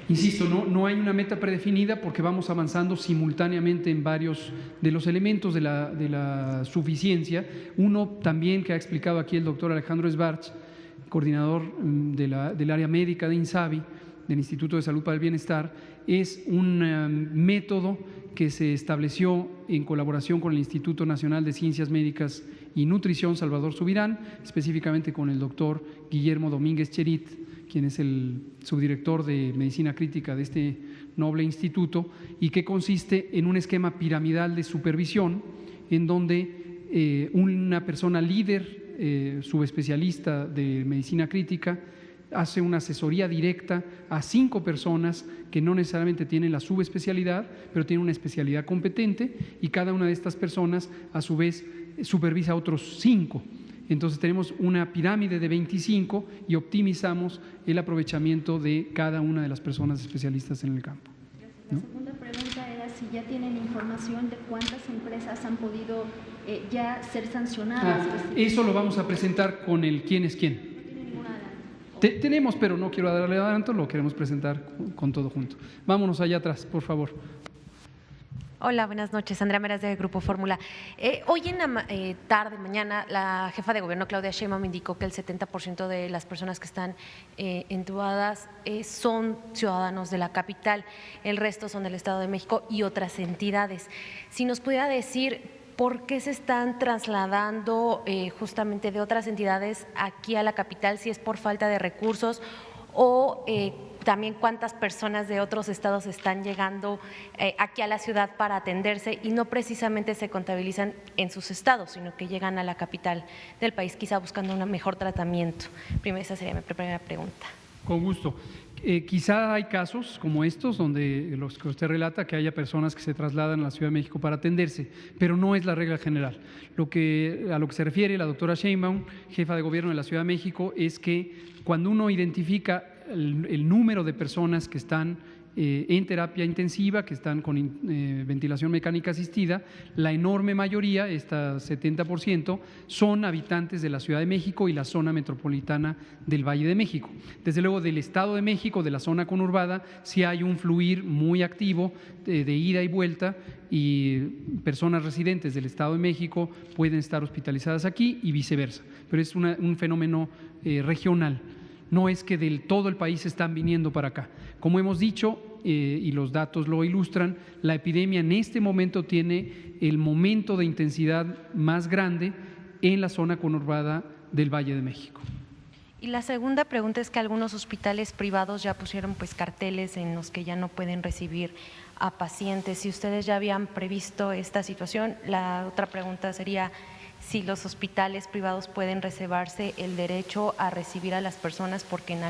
Insisto, no hay una meta predefinida porque vamos avanzando simultáneamente en varios de los elementos de la suficiencia. Uno también que ha explicado aquí el doctor Alejandro Esbarch, coordinador del área médica de INSABI, del Instituto de Salud para el Bienestar, es un método que se estableció en colaboración con el Instituto Nacional de Ciencias Médicas y Nutrición Salvador Subirán, específicamente con el doctor Guillermo Domínguez Cherit, quien es el subdirector de Medicina Crítica de este noble instituto, y que consiste en un esquema piramidal de supervisión en donde una persona líder, subespecialista de Medicina Crítica, hace una asesoría directa a 5 personas que no necesariamente tienen la subespecialidad, pero tienen una especialidad competente, y cada una de estas personas a su vez supervisa a otros 5. Entonces tenemos una pirámide de 25 y optimizamos el aprovechamiento de cada una de las personas especialistas en el campo. La segunda pregunta era si ya tienen información de cuántas empresas han podido ya ser sancionadas. Eso lo vamos a presentar con el quién es quién. No tiene ningún adelanto. Tenemos, pero no quiero darle adelanto, lo queremos presentar con todo junto. Vámonos allá atrás, por favor. Hola, buenas noches. Andrea Meras de Grupo Fórmula. Hoy en la mañana, la jefa de gobierno, Claudia Sheinbaum, indicó que el 70% de las personas que están entubadas son ciudadanos de la capital, el resto son del Estado de México y otras entidades. Si nos pudiera decir por qué se están trasladando justamente de otras entidades aquí a la capital, si es por falta de recursos o también cuántas personas de otros estados están llegando aquí a la ciudad para atenderse y no precisamente se contabilizan en sus estados, sino que llegan a la capital del país quizá buscando un mejor tratamiento. Esa sería mi primera pregunta. Con gusto. Quizá hay casos como estos, donde los que usted relata, que haya personas que se trasladan a la Ciudad de México para atenderse, pero no es la regla general. A lo que se refiere la doctora Sheinbaum, jefa de gobierno de la Ciudad de México, es que cuando uno identifica el número de personas que están en terapia intensiva, que están con ventilación mecánica asistida, la enorme mayoría, esta 70%, son habitantes de la Ciudad de México y la zona metropolitana del Valle de México. Desde luego del Estado de México, de la zona conurbada, sí hay un fluir muy activo de ida y vuelta, y personas residentes del Estado de México pueden estar hospitalizadas aquí y viceversa, pero es un fenómeno regional. No es que del todo el país están viniendo para acá. Como hemos dicho, y los datos lo ilustran, la epidemia en este momento tiene el momento de intensidad más grande en la zona conurbada del Valle de México. Y la segunda pregunta es que algunos hospitales privados ya pusieron carteles en los que ya no pueden recibir a pacientes. Si ustedes ya habían previsto esta situación, la otra pregunta sería si los hospitales privados pueden reservarse el derecho a recibir a las personas, porque en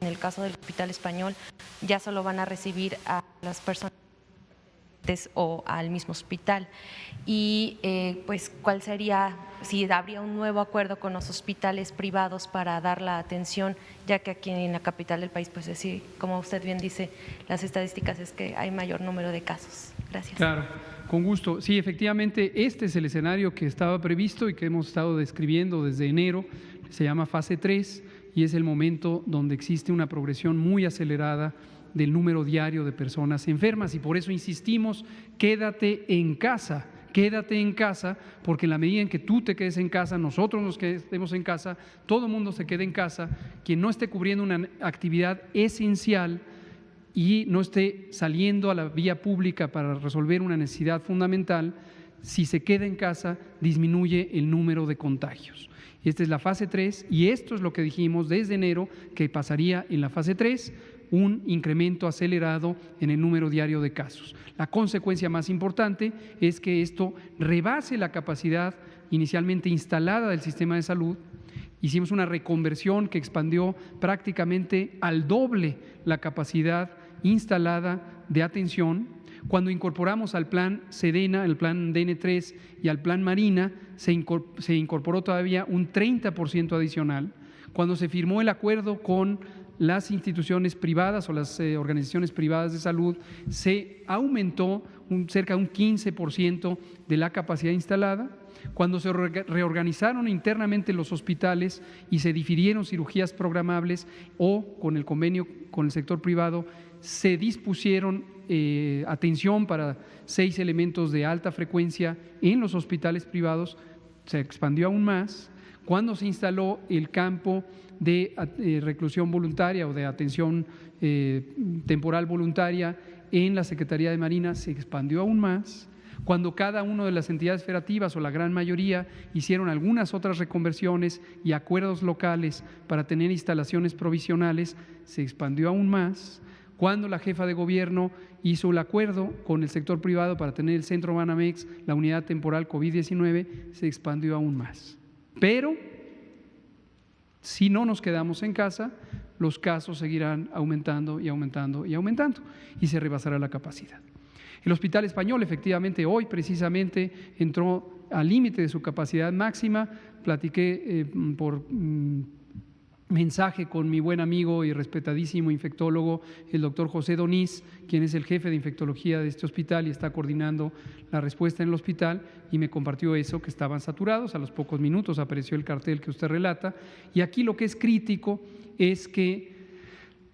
el caso del Hospital Español ya solo van a recibir a las personas o al mismo hospital. Y pues cuál sería, si habría un nuevo acuerdo con los hospitales privados para dar la atención, ya que aquí en la capital del país, pues así, como usted bien dice, las estadísticas es que hay mayor número de casos. Gracias. Claro, con gusto. Sí, efectivamente, este es el escenario que estaba previsto y que hemos estado describiendo desde enero. Se llama fase 3 y es el momento donde existe una progresión muy acelerada del número diario de personas enfermas, y por eso insistimos, quédate en casa, porque en la medida en que tú te quedes en casa, nosotros nos quedemos en casa, todo el mundo se quede en casa, quien no esté cubriendo una actividad esencial y no esté saliendo a la vía pública para resolver una necesidad fundamental, si se queda en casa, disminuye el número de contagios. Esta es la fase 3 y esto es lo que dijimos desde enero que pasaría en la fase 3, un incremento acelerado en el número diario de casos. La consecuencia más importante es que esto rebase la capacidad inicialmente instalada del sistema de salud. Hicimos una reconversión que expandió prácticamente al doble la capacidad instalada de atención. Cuando incorporamos al plan Sedena, el plan DN3 y al plan Marina, se incorporó todavía un 30% adicional. Cuando se firmó el acuerdo con las instituciones privadas o las organizaciones privadas de salud, se aumentó cerca de un 15% de la capacidad instalada. Cuando se reorganizaron internamente los hospitales y se difirieron cirugías programables o con el convenio con el sector privado, se dispusieron atención para 6 elementos de alta frecuencia en los hospitales privados, se expandió aún más. Cuando se instaló el campo de reclusión voluntaria o de atención temporal voluntaria en la Secretaría de Marina, se expandió aún más. Cuando cada una de las entidades federativas o la gran mayoría hicieron algunas otras reconversiones y acuerdos locales para tener instalaciones provisionales, se expandió aún más. Cuando la jefa de gobierno hizo el acuerdo con el sector privado para tener el centro Banamex, la unidad temporal COVID-19, se expandió aún más. Pero si no nos quedamos en casa, los casos seguirán aumentando y aumentando y aumentando y se rebasará la capacidad. El Hospital Español efectivamente hoy precisamente entró al límite de su capacidad máxima. Platiqué por mensaje con mi buen amigo y respetadísimo infectólogo, el doctor José Donís, quien es el jefe de infectología de este hospital y está coordinando la respuesta en el hospital, y me compartió eso, que estaban saturados. A los pocos minutos apareció el cartel que usted relata, y aquí lo que es crítico es que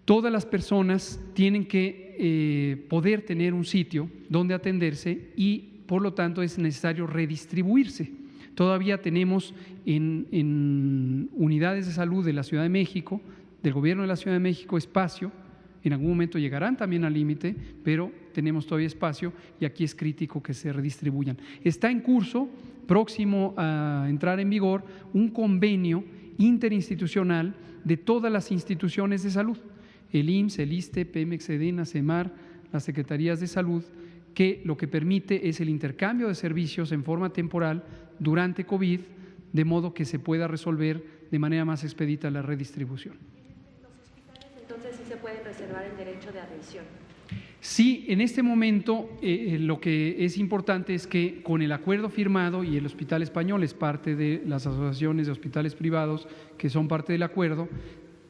todas las personas tienen que poder tener un sitio donde atenderse y por lo tanto es necesario redistribuirse. Todavía tenemos en unidades de salud de la Ciudad de México, del Gobierno de la Ciudad de México, espacio. En algún momento llegarán también al límite, pero tenemos todavía espacio y aquí es crítico que se redistribuyan. Está en curso, próximo a entrar en vigor, un convenio interinstitucional de todas las instituciones de salud, el IMSS, el ISSSTE, Pemex, Sedena, CEMAR, las Secretarías de Salud, que lo que permite es el intercambio de servicios en forma temporal durante COVID, de modo que se pueda resolver de manera más expedita la redistribución. Los hospitales entonces sí se pueden reservar el derecho de admisión. Sí, en este momento lo que es importante es que con el acuerdo firmado, y el Hospital Español es parte de las asociaciones de hospitales privados que son parte del acuerdo,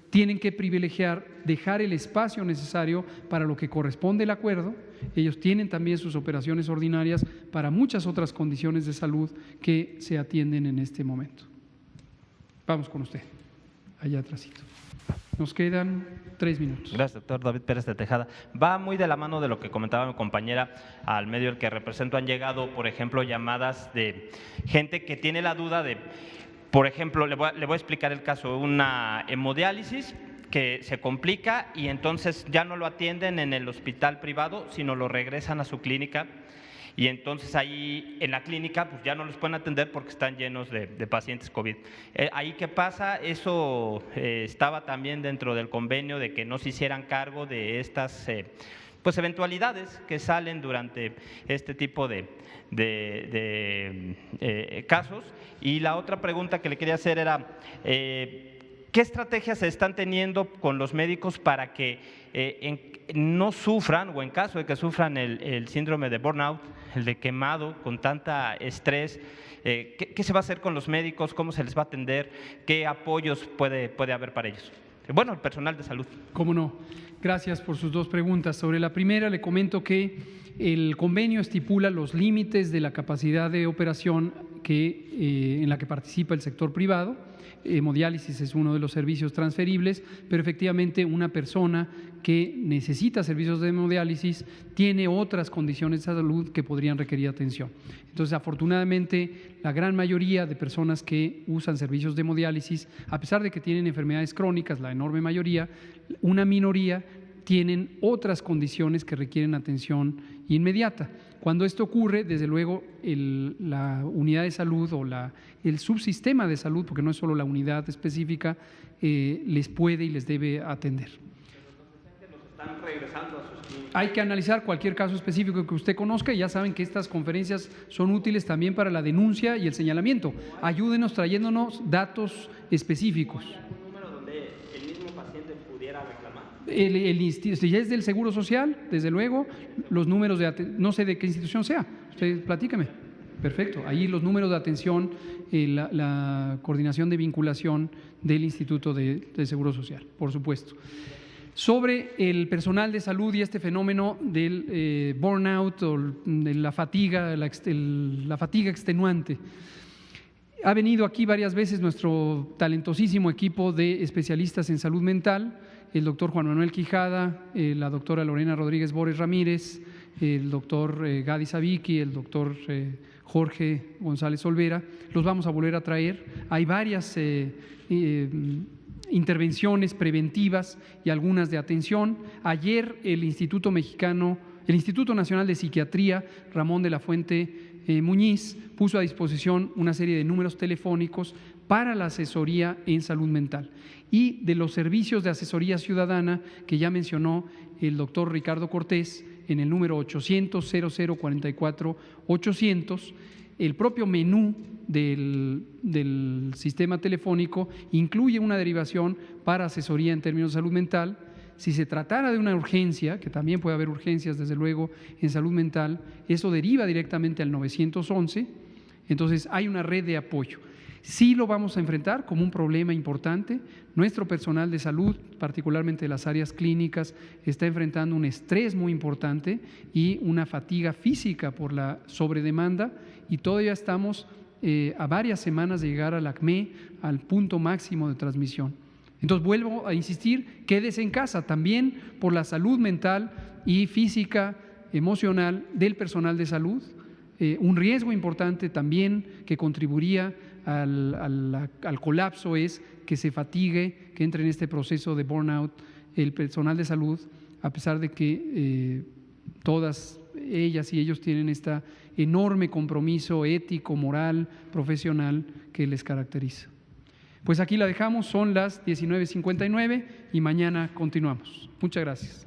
tienen que privilegiar, dejar el espacio necesario para lo que corresponde el acuerdo. Ellos tienen también sus operaciones ordinarias para muchas otras condiciones de salud que se atienden en este momento. Vamos con usted, allá atrásito. Nos quedan 3 minutos. Gracias, doctor David Pérez de Tejada. Va muy de la mano de lo que comentaba mi compañera. Al medio al que represento han llegado, por ejemplo, llamadas de gente que tiene la duda de, por ejemplo, le voy a explicar el caso, una hemodiálisis que se complica y entonces ya no lo atienden en el hospital privado, sino lo regresan a su clínica. Y entonces ahí en la clínica pues ya no los pueden atender porque están llenos de pacientes COVID. ¿Ahí qué pasa? Eso estaba también dentro del convenio de que no se hicieran cargo de estas pues eventualidades que salen durante este tipo de casos. Y la otra pregunta que le quería hacer era, ¿qué estrategias se están teniendo con los médicos para que no sufran, o en caso de que sufran el síndrome de burnout, el de quemado, con tanta estrés? ¿Qué se va a hacer con los médicos? ¿Cómo se les va a atender? ¿Qué apoyos puede haber para ellos? Bueno, el personal de salud. ¿Cómo no? Gracias por sus 2 preguntas. Sobre la primera, le comento que el convenio estipula los límites de la capacidad de operación en la que participa el sector privado. Hemodiálisis es uno de los servicios transferibles, pero efectivamente una persona que necesita servicios de hemodiálisis tiene otras condiciones de salud que podrían requerir atención. Entonces, afortunadamente, la gran mayoría de personas que usan servicios de hemodiálisis, a pesar de que tienen enfermedades crónicas, la enorme mayoría, una minoría tienen otras condiciones que requieren atención inmediata. Cuando esto ocurre, desde luego, la unidad de salud o el subsistema de salud, porque no es solo la unidad específica, les puede y les debe atender. Están regresando a sus clínicas. Hay que analizar cualquier caso específico que usted conozca, y ya saben que estas conferencias son útiles también para la denuncia y el señalamiento. Ayúdenos trayéndonos datos específicos. ¿Hay algún número donde el mismo paciente pudiera reclamar? Si es del Seguro Social, desde luego, los números no sé de qué institución sea, usted platícame. Perfecto, ahí los números de atención, la coordinación de vinculación del Instituto de Seguro Social, por supuesto. Sobre el personal de salud y este fenómeno del burnout o de la fatiga extenuante. Ha venido aquí varias veces nuestro talentosísimo equipo de especialistas en salud mental, el doctor Juan Manuel Quijada, la doctora Lorena Rodríguez Bores Ramírez, el doctor Gadi Sabiki, el doctor Jorge González Olvera. Los vamos a volver a traer. Hay varias intervenciones preventivas y algunas de atención. Ayer el Instituto Nacional de Psiquiatría, Ramón de la Fuente Muñiz, puso a disposición una serie de números telefónicos para la asesoría en salud mental y de los servicios de asesoría ciudadana que ya mencionó el doctor Ricardo Cortés en el número 800-0044-800. El propio menú del sistema telefónico incluye una derivación para asesoría en términos de salud mental. Si se tratara de una urgencia, que también puede haber urgencias desde luego en salud mental, eso deriva directamente al 911, entonces hay una red de apoyo. Sí lo vamos a enfrentar como un problema importante. Nuestro personal de salud, particularmente de las áreas clínicas, está enfrentando un estrés muy importante y una fatiga física por la sobredemanda, y todavía estamos a varias semanas de llegar al ACME, al punto máximo de transmisión. Entonces vuelvo a insistir, quédese en casa también por la salud mental y física, emocional del personal de salud. Un riesgo importante también que contribuiría al colapso es que se fatigue, que entre en este proceso de burnout el personal de salud, a pesar de que todas ellas y ellos tienen este enorme compromiso ético, moral, profesional que les caracteriza. Pues aquí la dejamos, son las 19:59 y mañana continuamos. Muchas gracias.